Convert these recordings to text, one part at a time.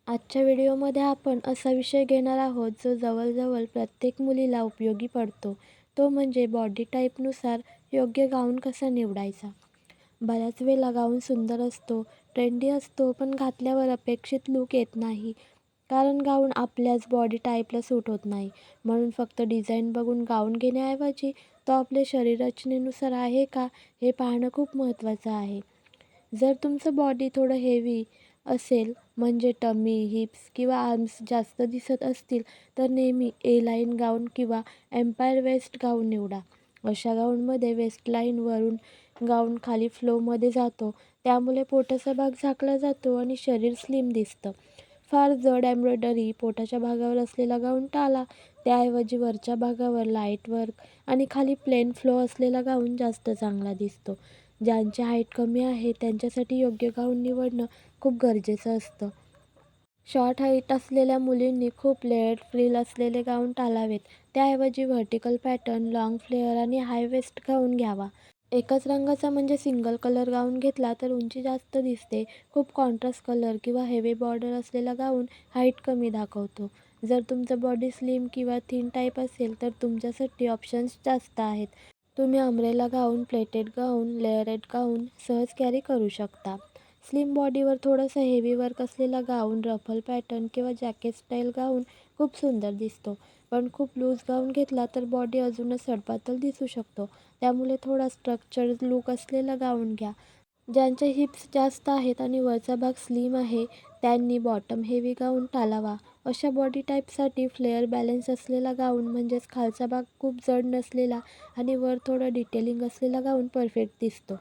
आजच्या व्हिडिओमध्ये आपण असा विषय घेणार आहोत जो जवळजवळ प्रत्येक मुलीला उपयोगी पडतो. तो म्हणजे बॉडी टाईपनुसार योग्य गाऊन कसा निवडायचा. बऱ्याच वेळेला गाऊन सुंदर असतो, ट्रेंडी असतो, पण घातल्यावर अपेक्षित लूक येत नाही. कारण गाऊन आपल्याच बॉडी टाईपला सूट होत नाही. म्हणून फक्त डिझाईन बघून गाऊन घेण्याऐवजी तो आपल्या शरीररचनेनुसार आहे का हे पाहणं खूप महत्त्वाचं आहे. जर तुमचं बॉडी थोडं हेवी असेल म्हणजे टमी, हिप्स किंवा आर्म्स जास्त दिसत असतील तर नेहमी ए लाईन गाऊन किंवा एम्पायर वेस्ट गाऊन निवडा. अशा गाऊनमध्ये वेस्टलाईन वरून गाऊन खाली फ्लोमध्ये जातो, त्यामुळे पोटाचा भाग झाकला जातो आणि शरीर स्लिम दिसतं. फार जड एम्ब्रॉयडरी पोटाच्या भागावर असलेला गाऊन टाळा. त्याऐवजी वरच्या भागावर लाईट वर्क आणि खाली प्लेन फ्लो असलेला गाऊन जास्त चांगला दिसतो. ज्यांची हाईट कमी आहे त्यांच्यासाठी योग्य गाऊन निवडणं खूप गरजेचं असतं. शॉर्ट हाईट असलेल्या मुलींनी खूप लेअर्ड फ्रिल असलेले गाऊन टाळावेत. त्याऐवजी व्हर्टिकल पॅटर्न, लाँग फ्लेअर आणि हाय वेस्ट गाऊन घ्यावा. एकच रंगाचा म्हणजे सिंगल कलर गाऊन घेतला तर उंची जास्त दिसते. खूप कॉन्ट्रास्ट कलर किंवा हेवी बॉर्डर असलेला गाऊन हाईट कमी दाखवतो. जर तुमचं बॉडी स्लिम किंवा थिन टाईप असेल तर तुमच्यासाठी ऑप्शन्स जास्त आहेत. तुम्ही अम्ब्रेला गाऊन, प्लेटेड गाऊन, लेअरेड गाऊन सहज कॅरी करू शकता. स्लिम बॉडीवर थोडंसं हेवी वर्क असलेला गाऊन, रफल पॅटर्न किंवा जॅकेट स्टाईल गाऊन खूप सुंदर दिसतो. पण खूप लूज गाऊन घेतला तर बॉडी अजूनच सडपातळ दिसू शकतो. त्यामुळे थोडा स्ट्रक्चर्ड लूक असलेला गाऊन घ्या. ज्यांचे हिप्स जास्त आहेत आणि वरचा भाग स्लिम आहे त्यांनी बॉटम हेवी गाऊन टाळावा. अशा बॉडी टाईपसाठी फ्लेअर बॅलन्स असलेला गाऊन म्हणजेच खालचा भाग खूप जड नसलेला आणि वर थोडं डिटेलिंग असलेला गाऊन परफेक्ट दिसतो.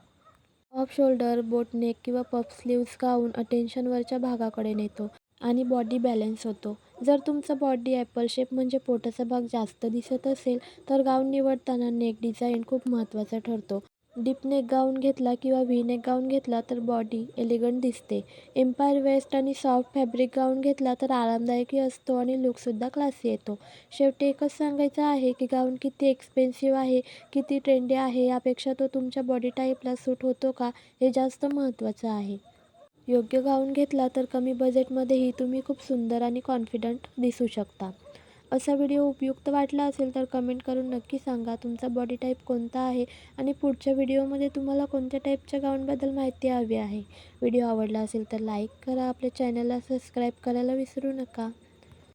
ऑफ शोल्डर, बोट नेक किंवा पफ स्लीव्ह्ज गाऊन अटेन्शन वरच्या भागाकडे नेतो आणि बॉडी बॅलन्स होतो. जर तुमचं बॉडी ॲपल शेप म्हणजे पोटाचा भाग जास्त दिसत असेल तर गाऊन निवडताना नेक डिझाईन खूप महत्त्वाचा ठरतो. डीप नेक गाऊन घेतला किंवा व्ही नेक गाऊन घेतला तर बॉडी एलिगंट दिसते. एम्पायर वेस्ट आणि सॉफ्ट फॅब्रिक गाऊन घेतला तर आरामदायकही असतो आणि लूकसुद्धा क्लासी येतो. शेवटी एकच सांगायचं आहे की गाऊन किती एक्सपेन्सिव्ह आहे, किती ट्रेंडी आहे यापेक्षा तो तुमच्या बॉडी टाईपला सूट होतो का हे जास्त महत्त्वाचं आहे. योग्य गाऊन घेतला तर कमी बजेटमध्येही तुम्ही खूप सुंदर आणि कॉन्फिडंट दिसू शकता. असा व्हिडिओ उपयुक्त वाटला असेल तर कमेंट करून नक्की सांगा तुमचा बॉडी टाईप कोणता आहे आणि पुढच्या व्हिडिओमध्ये तुम्हाला कोणत्या टाईपच्या गाऊनबद्दल माहिती हवी आहे. व्हिडिओ आवडला असेल तर लाईक करा, आपल्या चॅनलला सबस्क्राईब करायला विसरू नका.